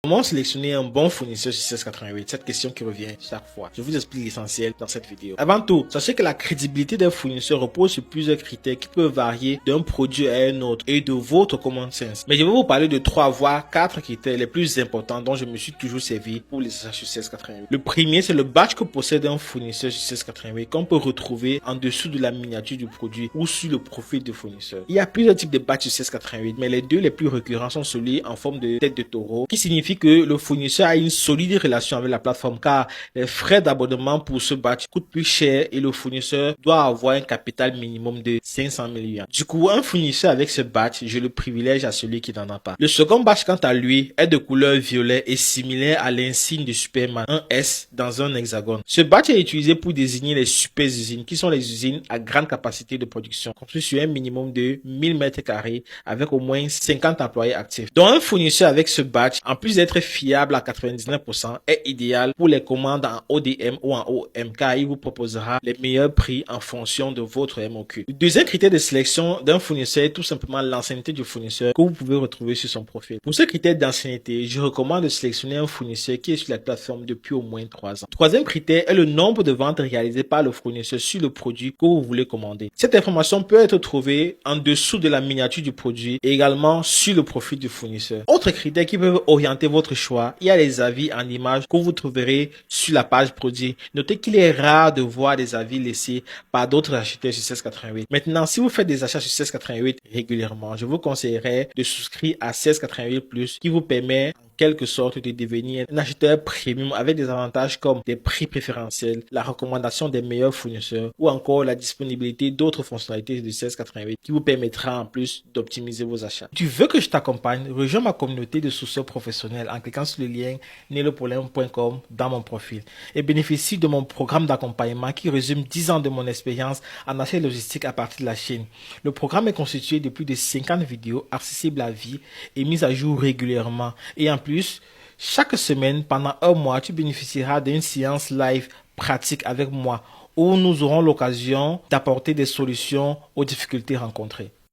Comment sélectionner un bon fournisseur sur 1688? Cette question qui revient chaque fois. Je vous explique l'essentiel dans cette vidéo. Avant tout, sachez que la crédibilité d'un fournisseur repose sur plusieurs critères qui peuvent varier d'un produit à un autre et de votre common sense. Mais je vais vous parler de 3 voire 4 critères les plus importants dont je me suis toujours servi pour les achats sur 1688. Le premier, c'est le badge que possède un fournisseur sur 1688 qu'on peut retrouver en dessous de la miniature du produit ou sur le profil du fournisseur. Il y a plusieurs types de badges sur 1688, mais les deux les plus récurrents sont celui en forme de tête de taureau, qui signifie que le fournisseur a une solide relation avec la plateforme car les frais d'abonnement pour ce badge coûtent plus cher et le fournisseur doit avoir un capital minimum de 500 000 yuan. Du coup, un fournisseur avec ce badge, je le privilège à celui qui n'en a pas. Le second badge, quant à lui, est de couleur violet et similaire à l'insigne de Superman, un S dans un hexagone. Ce badge est utilisé pour désigner les super usines, qui sont les usines à grande capacité de production, construites sur un minimum de 1000 m² avec au moins 50 employés actifs. Donc un fournisseur avec ce badge, en plus d'être fiable à 99%, est idéal pour les commandes en ODM ou en OM car il vous proposera les meilleurs prix en fonction de votre MOQ. Le deuxième critère de sélection d'un fournisseur est tout simplement l'ancienneté du fournisseur que vous pouvez retrouver sur son profil. Pour ce critère d'ancienneté, je recommande de sélectionner un fournisseur qui est sur la plateforme depuis au moins 3 ans. Troisième critère est le nombre de ventes réalisées par le fournisseur sur le produit que vous voulez commander. Cette information peut être trouvée en dessous de la miniature du produit et également sur le profil du fournisseur. Autre critère qui peut orienter votre choix, il y a les avis en images que vous trouverez sur la page produit. Notez qu'il est rare de voir des avis laissés par d'autres acheteurs sur 1688. Maintenant, si vous faites des achats sur 1688 régulièrement, je vous conseillerais de souscrire à 1688+ qui vous permet en quelque sorte de devenir un acheteur premium avec des avantages comme des prix préférentiels, la recommandation des meilleurs fournisseurs ou encore la disponibilité d'autres fonctionnalités de 1688 qui vous permettra en plus d'optimiser vos achats. Si tu veux que je t'accompagne, rejoins ma communauté de sourceurs professionnels en cliquant sur le lien nelopolin.com dans mon profil et bénéficie de mon programme d'accompagnement qui résume 10 ans de mon expérience en achat logistique à partir de la Chine. Le programme est constitué de plus de 50 vidéos accessibles à vie et mises à jour régulièrement et en plus, chaque semaine, pendant un mois, tu bénéficieras d'une séance live pratique avec moi où nous aurons l'occasion d'apporter des solutions aux difficultés rencontrées.